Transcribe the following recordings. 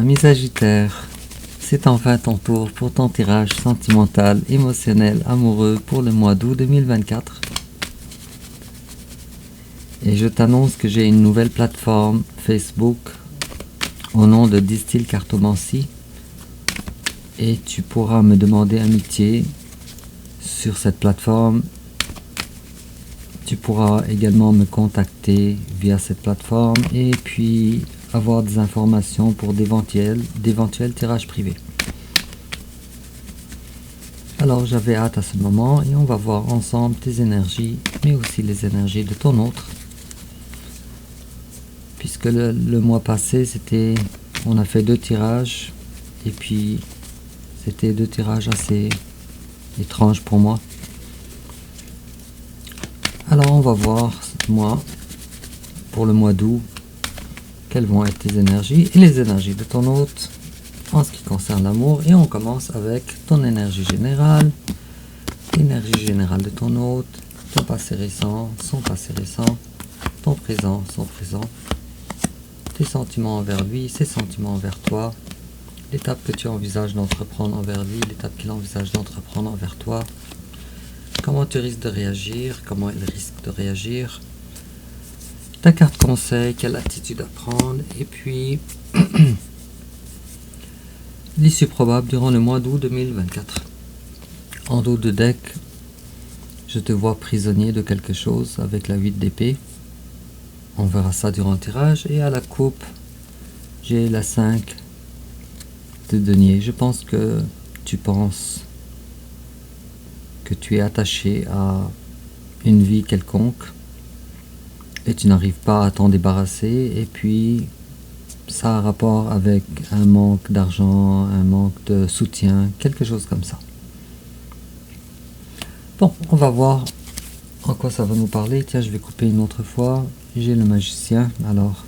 Ami Sagittaire, c'est enfin ton tour pour ton tirage sentimental, émotionnel, amoureux pour le mois d'août 2024. Et je t'annonce que j'ai une nouvelle plateforme Facebook au nom de Distill Cartomancie. Et tu pourras me demander amitié sur cette plateforme. Tu pourras également me contacter via cette plateforme et puis avoir des informations pour d'éventuels tirages privés. Alors j'avais hâte à ce moment et on va voir ensemble tes énergies, mais aussi les énergies de ton autre. Puisque le mois passé, on a fait 2 tirages et puis c'était 2 tirages assez étranges pour moi. Alors on va voir, moi, pour le mois d'août, quelles vont être tes énergies et les énergies de ton hôte en ce qui concerne l'amour. Et on commence avec ton énergie générale, l'énergie générale de ton hôte, ton passé récent, son passé récent, ton présent, son présent, tes sentiments envers lui, ses sentiments envers toi, l'étape que tu envisages d'entreprendre envers lui, l'étape qu'il envisage d'entreprendre envers toi, comment tu risques de réagir, comment il risque de réagir, ta carte conseil, quelle attitude à prendre, et puis l'issue probable durant le mois d'août 2024. En dos de deck, je te vois prisonnier de quelque chose avec la 8 d'épée. On verra ça durant le tirage. Et à la coupe, j'ai la 5 de denier. Je pense que tu penses que tu es attaché à une vie quelconque et tu n'arrives pas à t'en débarrasser, et puis ça a rapport avec un manque d'argent, un manque de soutien, quelque chose comme ça. Bon, on va voir en quoi ça va nous parler. Tiens, je vais couper une autre fois. J'ai le magicien. Alors,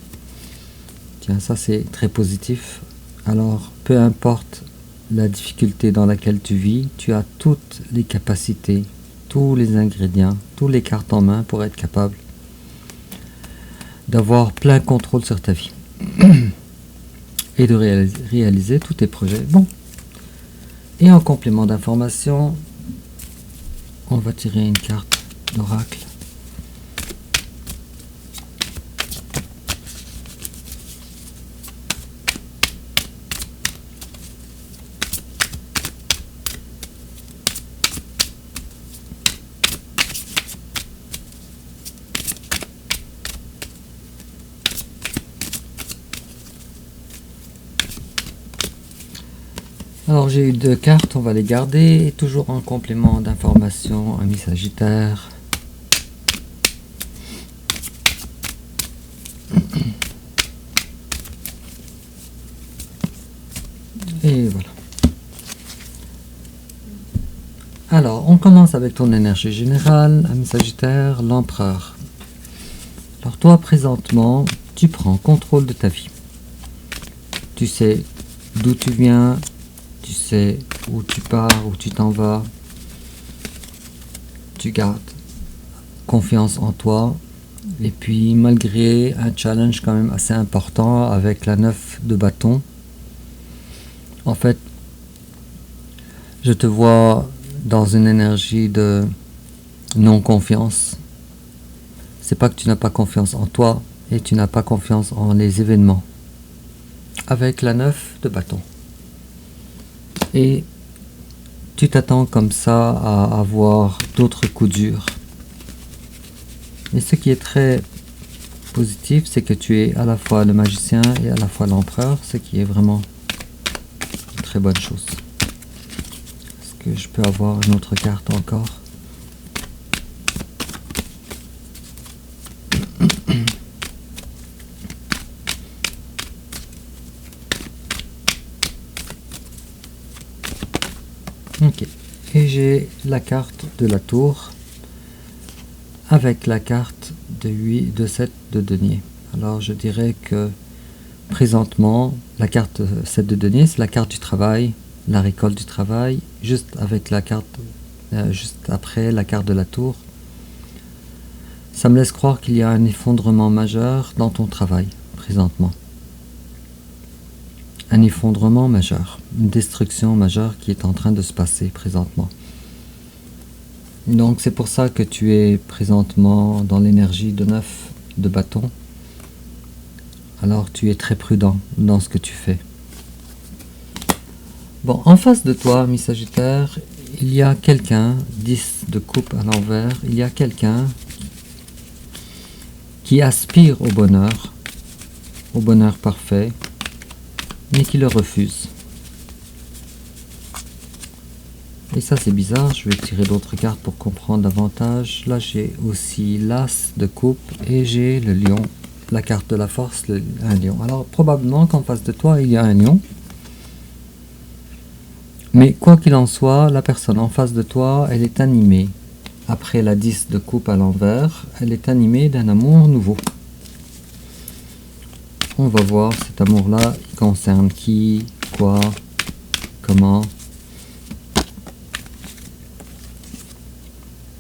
tiens, ça c'est très positif. Alors, peu importe la difficulté dans laquelle tu vis, tu as toutes les capacités, tous les ingrédients, toutes les cartes en main pour être capable d'avoir plein contrôle sur ta vie et de réaliser tous tes projets. Bon, et en complément d'information, on va tirer une carte d'oracle. Alors j'ai eu 2 cartes, on va les garder, et toujours en complément d'information, ami Sagittaire. Et voilà. Alors, on commence avec ton énergie générale, ami Sagittaire, l'empereur. Alors toi, présentement, tu prends contrôle de ta vie. Tu sais d'où tu viens, tu sais où tu pars, où tu t'en vas. Tu gardes confiance en toi. Et puis, malgré un challenge quand même assez important avec la 9 de bâton, en fait, je te vois dans une énergie de non-confiance. C'est pas que tu n'as pas confiance en toi et tu n'as pas confiance en les événements. Avec la 9 de bâton. Et tu t'attends comme ça à avoir d'autres coups durs. Et ce qui est très positif, c'est que tu es à la fois le magicien et à la fois l'empereur, ce qui est vraiment une très bonne chose. Est-ce que je peux avoir une autre carte encore ? Ok, et j'ai la carte de la tour avec la carte de 7 de denier. Alors je dirais que présentement, la carte 7 de denier, c'est la carte du travail, la récolte du travail, juste avec la carte, juste après la carte de la tour. Ça me laisse croire qu'il y a un effondrement majeur dans ton travail présentement. un effondrement majeur, une destruction majeure qui est en train de se passer présentement. Donc c'est pour ça que tu es présentement dans l'énergie de 9 de bâton. Alors tu es très prudent dans ce que tu fais. Bon, en face de toi, mi Sagittaire, il y a quelqu'un, 10 de coupe à l'envers, il y a quelqu'un qui aspire au bonheur parfait, mais qui le refuse. Et ça c'est bizarre, je vais tirer d'autres cartes pour comprendre davantage. Là j'ai aussi l'as de coupe et j'ai le lion, la carte de la force, un lion. Alors probablement qu'en face de toi il y a un lion. Mais quoi qu'il en soit, la personne en face de toi, elle est animée. Après la 10 de coupe à l'envers, elle est animée d'un amour nouveau. On va voir cet amour-là, il concerne qui, quoi, comment.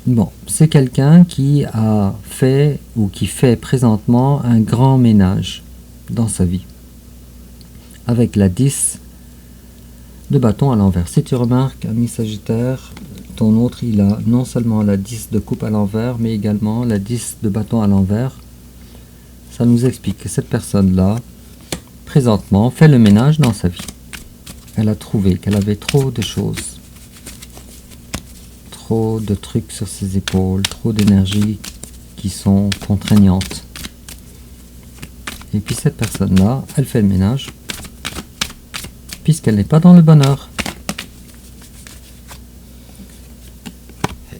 Bon, c'est quelqu'un qui a fait ou qui fait présentement un grand ménage dans sa vie. Avec la 10 de bâton à l'envers. Si tu remarques, ami Sagittaire, ton autre, il a non seulement la 10 de coupe à l'envers, mais également la 10 de bâton à l'envers. Ça nous explique que cette personne-là, présentement, fait le ménage dans sa vie. Elle a trouvé qu'elle avait trop de choses, trop de trucs sur ses épaules, trop d'énergie qui sont contraignantes. Et puis cette personne-là, elle fait le ménage, puisqu'elle n'est pas dans le bonheur.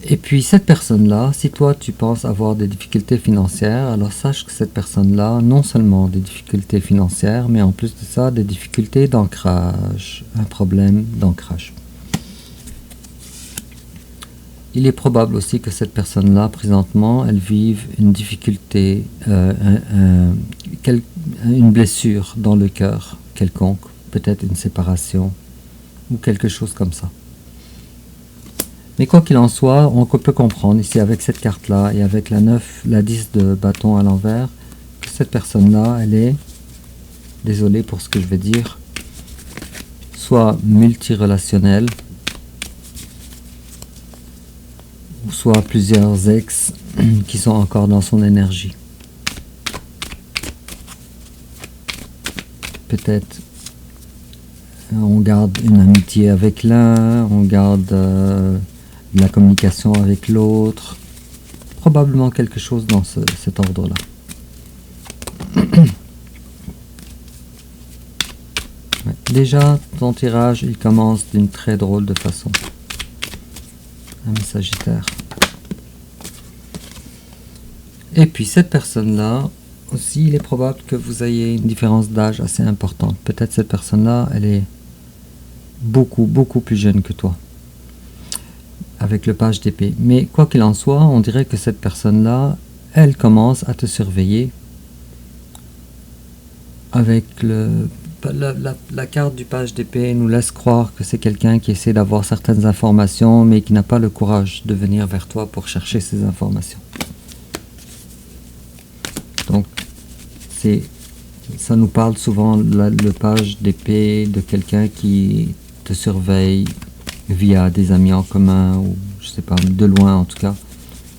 Et puis cette personne-là, si toi tu penses avoir des difficultés financières, alors sache que cette personne-là, non seulement des difficultés financières, mais en plus de ça, des difficultés d'ancrage, un problème d'ancrage. Il est probable aussi que cette personne-là, présentement, elle vive une difficulté, une blessure dans le cœur quelconque, peut-être une séparation ou quelque chose comme ça. Mais quoi qu'il en soit, on peut comprendre ici avec cette carte-là et avec la 9, la 10 de bâton à l'envers, que cette personne-là, elle est, désolé pour ce que je vais dire, soit multirelationnelle, ou soit plusieurs ex qui sont encore dans son énergie. Peut-être on garde une amitié avec l'un, on garde la communication avec l'autre, probablement quelque chose dans cet ordre-là. Ouais. Déjà, ton tirage, il commence d'une très drôle de façon. Un Sagittaire. Et puis cette personne-là, aussi, il est probable que vous ayez une différence d'âge assez importante. Peut-être cette personne-là, elle est beaucoup plus jeune que toi, avec le page d'épée. Mais quoi qu'il en soit, on dirait que cette personne-là, elle commence à te surveiller avec la carte du page d'épée nous laisse croire que c'est quelqu'un qui essaie d'avoir certaines informations, mais qui n'a pas le courage de venir vers toi pour chercher ces informations. Donc, ça nous parle souvent, le page d'épée, de quelqu'un qui te surveille via des amis en commun, ou je sais pas, de loin en tout cas,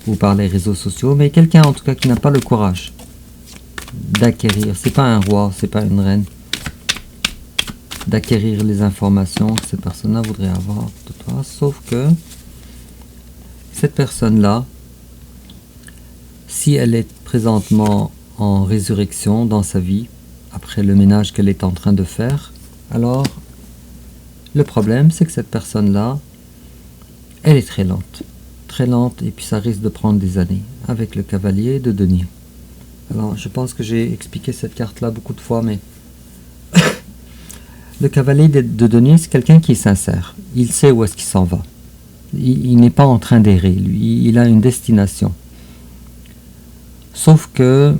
ou par les réseaux sociaux, mais quelqu'un en tout cas qui n'a pas le courage d'acquérir, c'est pas un roi, c'est pas une reine, d'acquérir les informations que cette personne-là voudrait avoir de toi, sauf que cette personne-là, si elle est présentement en résurrection dans sa vie, après le ménage qu'elle est en train de faire, alors le problème c'est que cette personne-là, elle est très lente, et puis ça risque de prendre des années, avec le cavalier de denier. Alors je pense que j'ai expliqué cette carte-là beaucoup de fois, mais le cavalier de denier, c'est quelqu'un qui est sincère, il sait où est-ce qu'il s'en va, il n'est pas en train d'errer, lui, il a une destination. Sauf que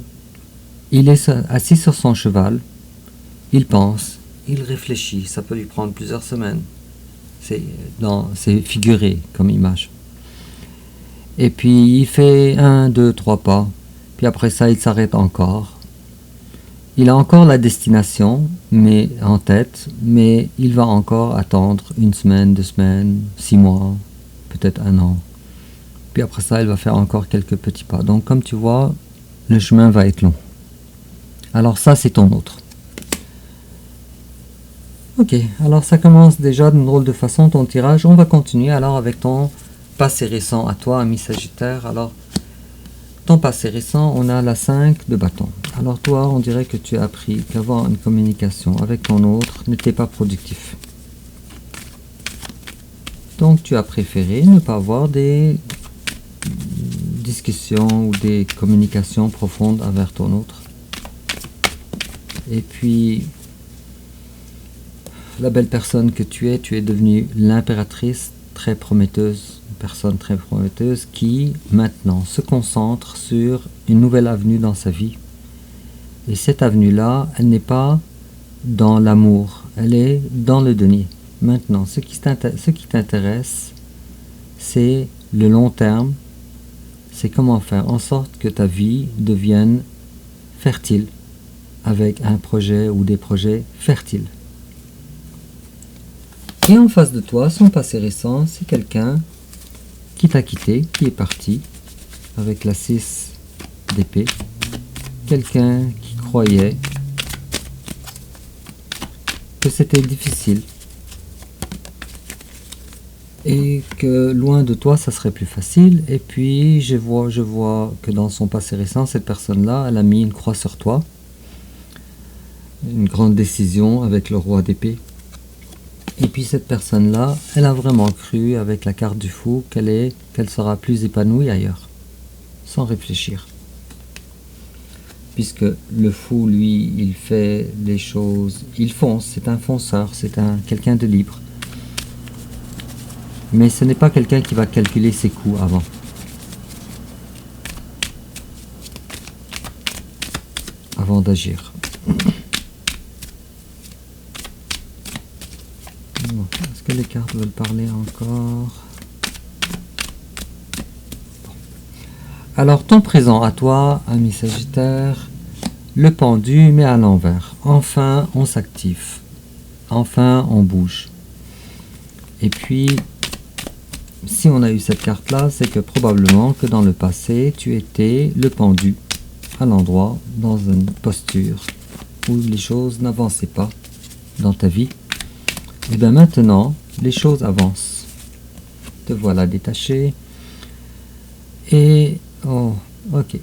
il est assis sur son cheval, il pense, il réfléchit, ça peut lui prendre plusieurs semaines. C'est figuré comme image. Et puis il fait 1, 2, 3 pas, puis après ça il s'arrête encore. Il a encore la destination mais en tête, mais il va encore attendre 1 semaine, 2 semaines, 6 mois, peut-être 1 an. Puis après ça, il va faire encore quelques petits pas. Donc comme tu vois, le chemin va être long. Alors ça, c'est ton autre. Ok, alors ça commence déjà d'une drôle de façon ton tirage. On va continuer alors avec ton passé récent à toi, ami Sagittaire. Alors, ton passé récent, on a la 5 de bâton. Alors toi, on dirait que tu as appris qu'avoir une communication avec ton autre n'était pas productif. Donc tu as préféré ne pas avoir des discussions ou des communications profondes avec ton autre. Et puis, la belle personne que tu es devenue l'impératrice très prometteuse, une personne très prometteuse qui maintenant se concentre sur une nouvelle avenue dans sa vie. Et cette avenue-là, elle n'est pas dans l'amour, elle est dans le denier. Maintenant, ce qui t'intéresse, c'est le long terme, c'est comment faire en sorte que ta vie devienne fertile avec un projet ou des projets fertiles. Et en face de toi, son passé récent, c'est quelqu'un qui t'a quitté, qui est parti avec la 6 d'épée. Quelqu'un qui croyait que c'était difficile et que loin de toi, ça serait plus facile. Et puis, je vois que dans son passé récent, cette personne-là, elle a mis une croix sur toi. Une grande décision avec le roi d'épée. Et puis cette personne-là, elle a vraiment cru avec la carte du fou qu'elle sera plus épanouie ailleurs, sans réfléchir. Puisque le fou, lui, il fait les choses, il fonce, c'est un fonceur, c'est quelqu'un de libre. Mais ce n'est pas quelqu'un qui va calculer ses coûts avant d'agir. Est-ce que les cartes veulent parler encore? Bon. Alors, ton présent à toi, ami Sagittaire, le pendu, mais à l'envers. Enfin, on s'active. Enfin, on bouge. Et puis, si on a eu cette carte-là, c'est que probablement que dans le passé, tu étais le pendu à l'endroit, dans une posture où les choses n'avançaient pas dans ta vie. Et bien maintenant, les choses avancent. Te voilà détaché. Et, oh, ok.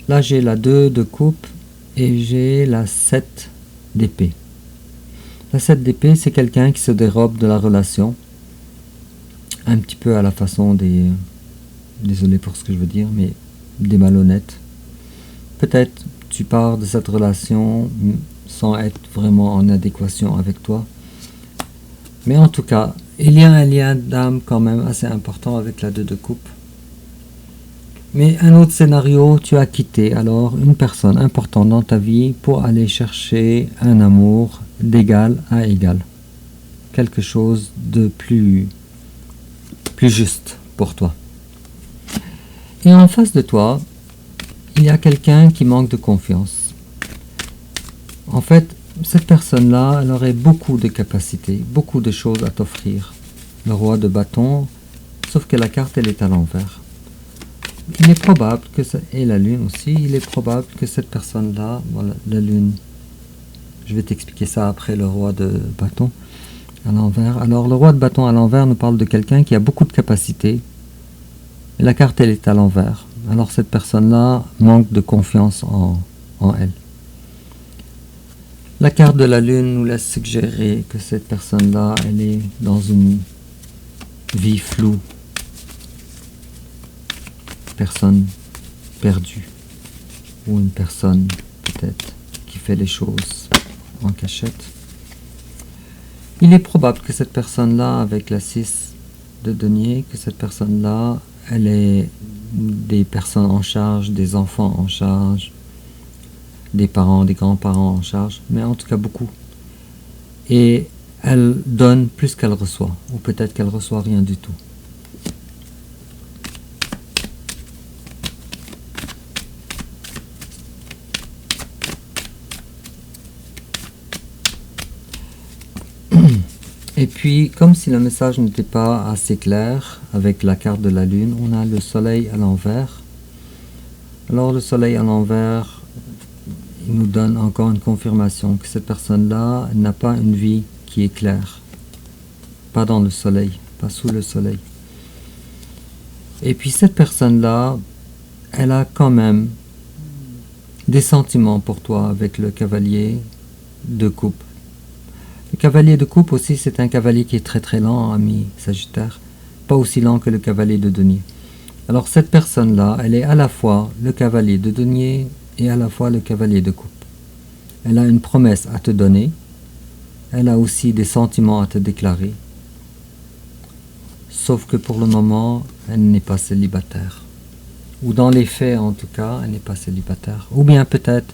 Là, j'ai la 2 de coupe et j'ai la 7 d'épée. La 7 d'épée, c'est quelqu'un qui se dérobe de la relation. Un petit peu à la façon des... Désolé pour ce que je veux dire, mais des malhonnêtes. Peut-être tu pars de cette relation sans être vraiment en adéquation avec toi. Mais en tout cas, il y a un lien d'âme quand même assez important avec la 2 de coupe. Mais un autre scénario, tu as quitté alors une personne importante dans ta vie pour aller chercher un amour d'égal à égal. Quelque chose de plus juste pour toi. Et en face de toi, il y a quelqu'un qui manque de confiance. En fait, cette personne-là, elle aurait beaucoup de capacités, beaucoup de choses à t'offrir. Le roi de bâton, sauf que la carte, elle est à l'envers. Il est probable que et la lune aussi, il est probable que cette personne-là, voilà, la lune, je vais t'expliquer ça après le roi de bâton à l'envers. Alors, le roi de bâton à l'envers nous parle de quelqu'un qui a beaucoup de capacités. Et la carte, elle est à l'envers. Alors, cette personne-là manque de confiance en elle. La carte de la lune nous laisse suggérer que cette personne-là, elle est dans une vie floue. Personne perdue. Ou une personne, peut-être, qui fait les choses en cachette. Il est probable que cette personne-là, avec la 6 de denier, que cette personne-là, elle ait des personnes en charge, des enfants en charge, des parents, des grands-parents en charge, mais en tout cas beaucoup. Et elle donne plus qu'elle reçoit, ou peut-être qu'elle reçoit rien du tout. Et puis, comme si le message n'était pas assez clair, avec la carte de la lune, on a le soleil à l'envers. Alors le soleil à l'envers, il nous donne encore une confirmation que cette personne-là n'a pas une vie qui est claire. Pas dans le soleil, pas sous le soleil. Et puis cette personne-là, elle a quand même des sentiments pour toi avec le cavalier de coupe. Le cavalier de coupe aussi, c'est un cavalier qui est très très lent, ami Sagittaire. Pas aussi lent que le cavalier de denier. Alors cette personne-là, elle est à la fois le cavalier de denier et à la fois le cavalier de coupe. Elle a une promesse à te donner. Elle a aussi des sentiments à te déclarer. Sauf que pour le moment, elle n'est pas célibataire. Ou dans les faits en tout cas, elle n'est pas célibataire. Ou bien peut-être,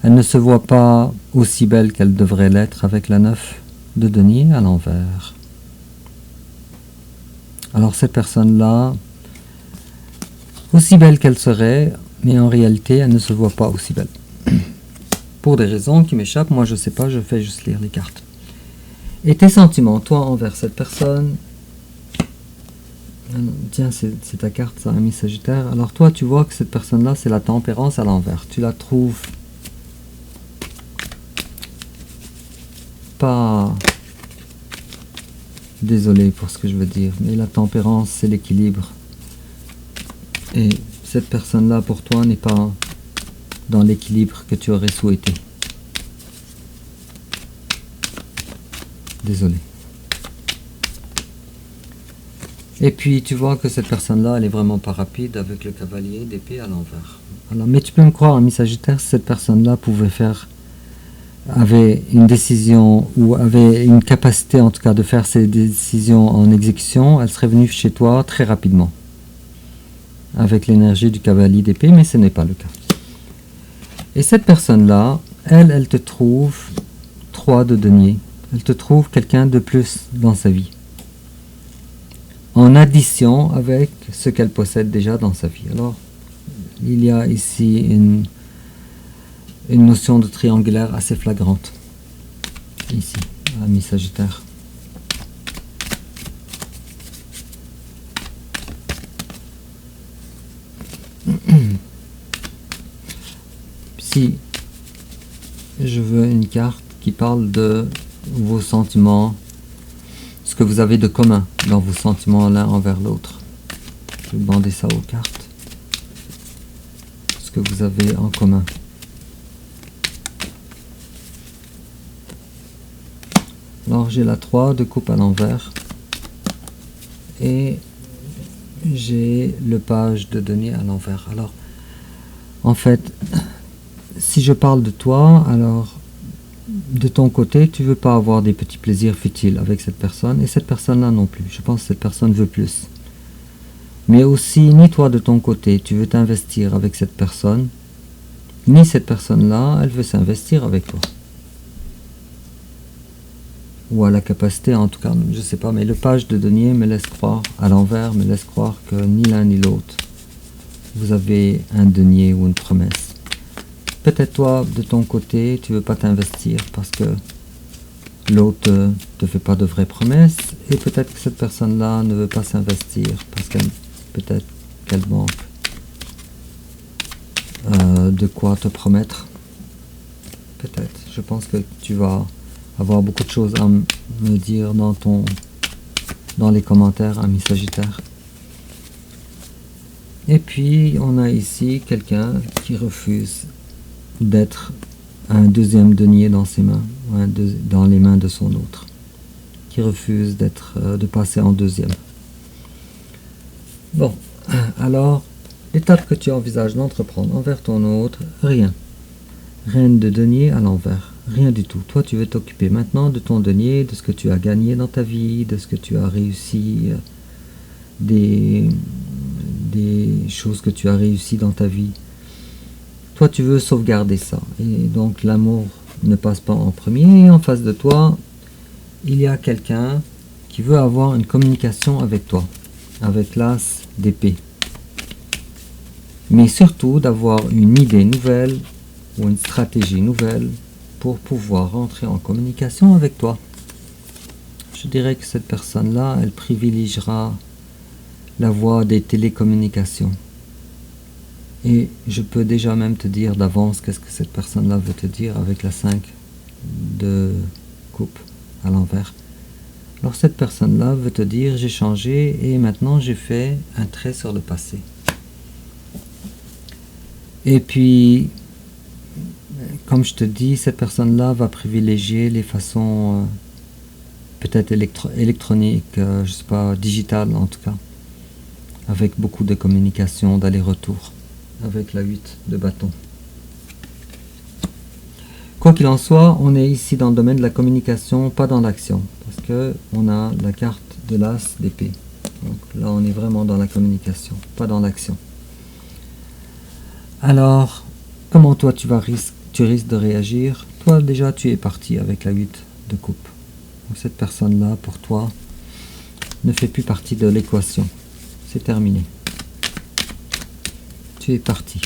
elle ne se voit pas aussi belle qu'elle devrait l'être avec la 9 de denier à l'envers. Alors cette personne-là, aussi belle qu'elle serait, mais en réalité, elle ne se voit pas aussi belle. Pour des raisons qui m'échappent, moi je ne sais pas, je fais juste lire les cartes. Et tes sentiments, toi envers cette personne, tiens, c'est ta carte, ça, ami Sagittaire. Alors toi, tu vois que cette personne-là, c'est la tempérance à l'envers. Tu la trouves pas... Désolé pour ce que je veux dire, mais la tempérance, c'est l'équilibre. Et cette personne-là, pour toi, n'est pas dans l'équilibre que tu aurais souhaité. Désolé. Et puis, tu vois que cette personne-là, elle est vraiment pas rapide avec le cavalier d'épée à l'envers. Alors, mais tu peux me croire, ami Sagittaire, si cette personne-là avait une décision ou avait une capacité en tout cas de faire ses décisions en exécution, elle serait venue chez toi très rapidement avec l'énergie du cavalier d'épée, mais ce n'est pas le cas. Et cette personne-là, elle te trouve 3 de denier. Elle te trouve quelqu'un de plus dans sa vie, en addition avec ce qu'elle possède déjà dans sa vie. Alors, il y a ici une notion de triangulaire assez flagrante, ici, ami Sagittaire. Si je veux une carte qui parle de vos sentiments, ce que vous avez de commun dans vos sentiments l'un envers l'autre, je vais demander ça aux cartes. Ce que vous avez en commun. Alors j'ai la 3 de coupe à l'envers et j'ai le page de denier à l'envers. Alors en fait, si je parle de toi, alors de ton côté, tu veux pas avoir des petits plaisirs futiles avec cette personne, et cette personne-là non plus. Je pense que cette personne veut plus. Mais aussi, ni toi de ton côté, tu veux t'investir avec cette personne, ni cette personne-là, elle veut s'investir avec toi. Ou à la capacité, en tout cas, je sais pas, mais le page de denier me laisse croire, à l'envers, me laisse croire que ni l'un ni l'autre, vous avez un denier ou une promesse. Peut-être toi, de ton côté, tu veux pas t'investir parce que l'autre te fait pas de vraies promesses, et peut-être que cette personne-là ne veut pas s'investir parce qu'elle peut-être qu'elle manque de quoi te promettre. Peut-être. Je pense que tu vas avoir beaucoup de choses à me dire dans les commentaires, ami Sagittaire. Et puis, on a ici quelqu'un qui refuse d'être un deuxième denier dans ses mains, ou dans les mains de son autre, qui refuse de passer en deuxième. Bon, alors, l'étape que tu envisages d'entreprendre envers ton autre, rien. Reine de denier à l'envers, rien du tout. Toi, tu veux t'occuper maintenant de ton denier, de ce que tu as gagné dans ta vie, de ce que tu as réussi, des choses que tu as réussi dans ta vie. Toi, tu veux sauvegarder ça. Et donc, l'amour ne passe pas en premier. Et en face de toi, il y a quelqu'un qui veut avoir une communication avec toi, avec l'as d'épée. Mais surtout, d'avoir une idée nouvelle ou une stratégie nouvelle pour pouvoir rentrer en communication avec toi. je dirais que cette personne-là, elle privilégiera la voie des télécommunications. Et je peux déjà même te dire d'avance qu'est-ce que cette personne-là veut te dire avec la 5 de coupe à l'envers. Alors cette personne-là veut te dire j'ai changé et maintenant j'ai fait un trait sur le passé. Et puis, comme je te dis, cette personne-là va privilégier les façons peut-être électroniques, je sais pas, digitales en tout cas, avec beaucoup de communication, d'aller-retour, avec la 8 de bâton. Quoi qu'il en soit, on est ici dans le domaine de la communication, pas dans l'action, parce que on a la carte de l'as d'épée. Donc là, on est vraiment dans la communication, pas dans l'action. Alors, comment toi tu risques de réagir? Toi déjà tu es parti avec la 8 de coupe. Donc cette personne-là, pour toi, ne fait plus partie de l'équation. C'est terminé. Tu es parti.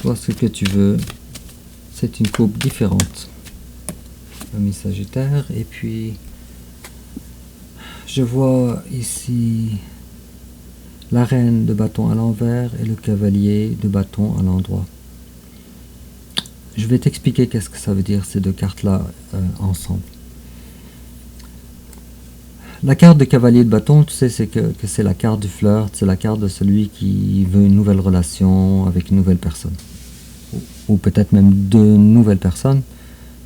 Toi ce que tu veux, c'est une coupe différente. Ami Sagittaire, et puis je vois ici la reine de bâton à l'envers et le cavalier de bâton à l'endroit. Je vais t'expliquer qu'est-ce que ça veut dire ces deux cartes-là ensemble. La carte de cavalier de bâton, tu sais, c'est que c'est la carte du flirt, c'est la carte de celui qui veut une nouvelle relation avec une nouvelle personne. Ou peut-être même deux nouvelles personnes.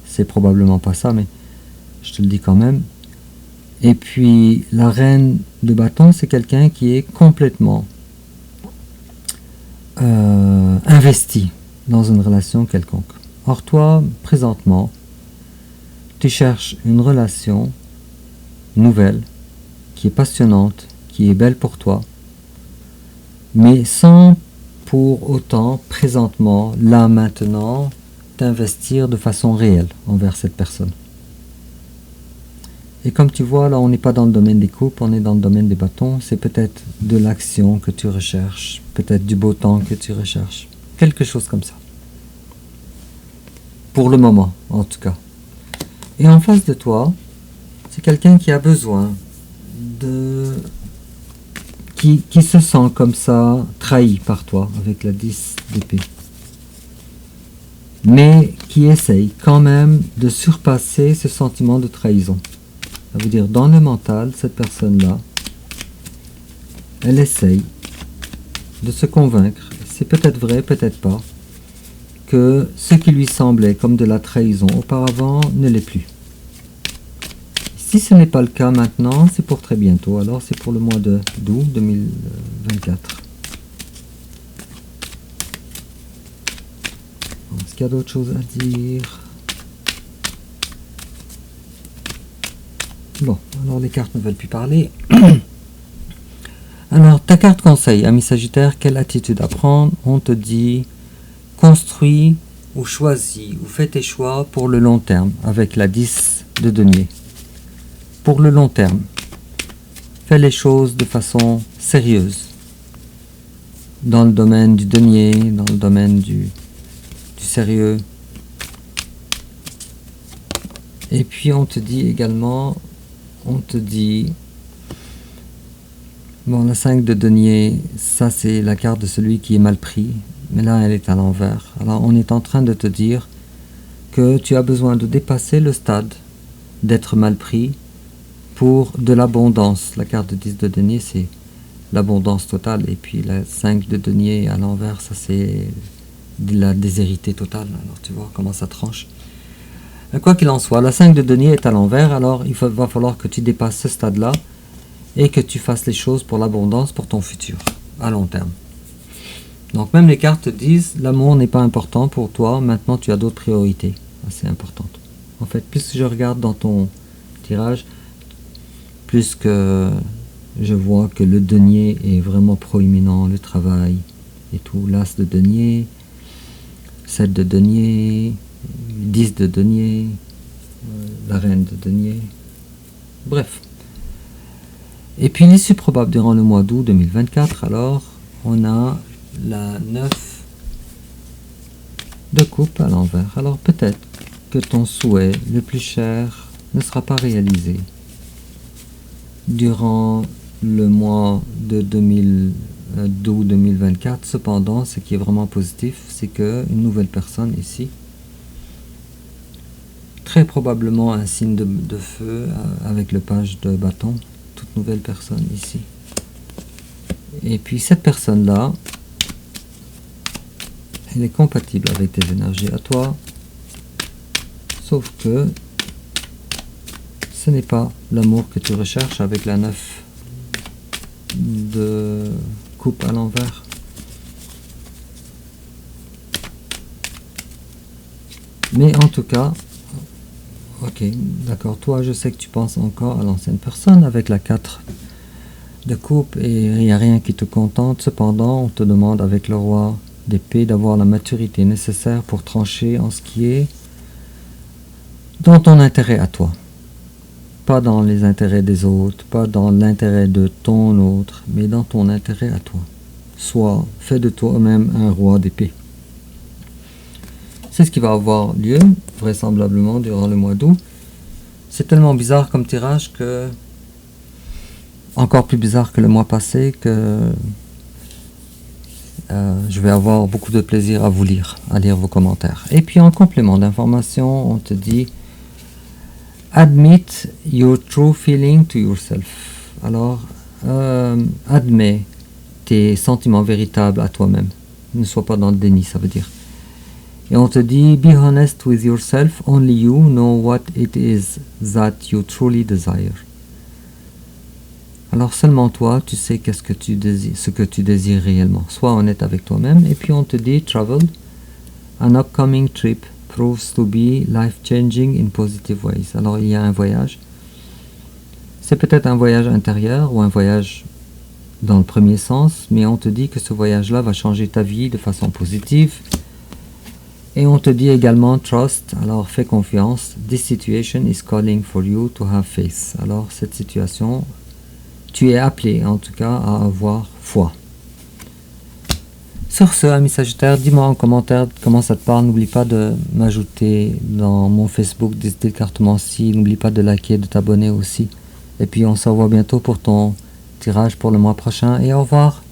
C'est probablement pas ça, mais je te le dis quand même. Et puis la reine de bâton, c'est quelqu'un qui est complètement investi dans une relation quelconque. Or toi, présentement, tu cherches une relation nouvelle, qui est passionnante, qui est belle pour toi, mais sans pour autant, présentement, là maintenant, t'investir de façon réelle envers cette personne. Et comme tu vois, là, on n'est pas dans le domaine des coupes, on est dans le domaine des bâtons. C'est peut-être de l'action que tu recherches, peut-être du beau temps que tu recherches. Quelque chose comme ça. Pour le moment, en tout cas. Et en face de toi, c'est quelqu'un qui a besoin de... qui se sent comme ça, trahi par toi, avec la 10 d'épée. Mais qui essaye quand même de surpasser ce sentiment de trahison. Ça veut dire, dans le mental, cette personne-là, elle essaye de se convaincre, c'est peut-être vrai, peut-être pas, que ce qui lui semblait comme de la trahison auparavant ne l'est plus. Si ce n'est pas le cas maintenant, c'est pour très bientôt. Alors c'est pour le mois d'août 2024. Est-ce qu'il y a d'autres choses à dire? Bon, alors les cartes ne veulent plus parler. Alors, ta carte conseil, ami Sagittaire, quelle attitude à prendre? On te dit, construis ou choisis ou fais tes choix pour le long terme, avec la 10 de denier. Pour le long terme, fais les choses de façon sérieuse. Dans le domaine du denier, dans le domaine du sérieux. Et puis on te dit également, bon, la 5 de denier, ça c'est la carte de celui qui est mal pris, mais là elle est à l'envers. Alors on est en train de te dire que tu as besoin de dépasser le stade d'être mal pris pour de l'abondance. La carte de 10 de denier, c'est l'abondance totale, et puis la 5 de denier à l'envers, ça c'est de la déshérité totale. Alors tu vois comment ça tranche. Quoi qu'il en soit, la 5 de denier est à l'envers, alors va falloir que tu dépasses ce stade-là et que tu fasses les choses pour l'abondance, pour ton futur, à long terme. Donc même les cartes te disent, l'amour n'est pas important pour toi, maintenant tu as d'autres priorités assez importantes. En fait, plus je regarde dans ton tirage, plus que je vois que le denier est vraiment proéminent, le travail et tout, l'as de denier, 7 de denier, 10 de denier, la reine de denier, bref. Et puis l'issue probable durant le mois d'août 2024, alors on a la 9 de coupe à l'envers. Alors peut-être que ton souhait le plus cher ne sera pas réalisé. Durant le mois de 2024, cependant, ce qui est vraiment positif, c'est qu'une nouvelle personne ici, très probablement un signe de feu avec le page de bâton, toute nouvelle personne ici. Et puis cette personne-là, elle est compatible avec tes énergies à toi, sauf que ce n'est pas l'amour que tu recherches avec la 9 de coupe à l'envers. Mais en tout cas, ok, d'accord, toi je sais que tu penses encore à l'ancienne personne avec la 4 de coupe et il n'y a rien qui te contente. Cependant, on te demande avec le roi d'épée d'avoir la maturité nécessaire pour trancher en ce qui est dans ton intérêt à toi. Pas dans les intérêts des autres, pas dans l'intérêt de ton autre, mais dans ton intérêt à toi. Soit fais de toi-même un roi d'épée. C'est ce qui va avoir lieu, vraisemblablement, durant le mois d'août. C'est tellement bizarre comme tirage que... Encore plus bizarre que le mois passé, que je vais avoir beaucoup de plaisir à vous lire, à lire vos commentaires. Et puis en complément d'information, on te dit admit your true feeling to yourself. Alors, admets tes sentiments véritables à toi-même. Ne sois pas dans le déni, ça veut dire. Et on te dit be honest with yourself, only you know what it is that you truly desire. Alors seulement toi, tu sais ce que tu désires réellement. Sois honnête avec toi-même. Et puis on te dit travel, an upcoming trip proves to be life-changing in positive ways. Alors il y a un voyage. C'est peut-être un voyage intérieur ou un voyage dans le premier sens, mais on te dit que ce voyage-là va changer ta vie de façon positive. Et on te dit également trust, alors fais confiance. This situation is calling for you to have faith. Alors cette situation, tu es appelé en tout cas à avoir foi. Sur ce, ami Sagittaire, dis-moi en commentaire comment ça te parle. N'oublie pas de m'ajouter dans mon Facebook des Cartomancie. N'oublie pas de liker, de t'abonner aussi. Et puis on se revoit bientôt pour ton tirage pour le mois prochain. Et au revoir.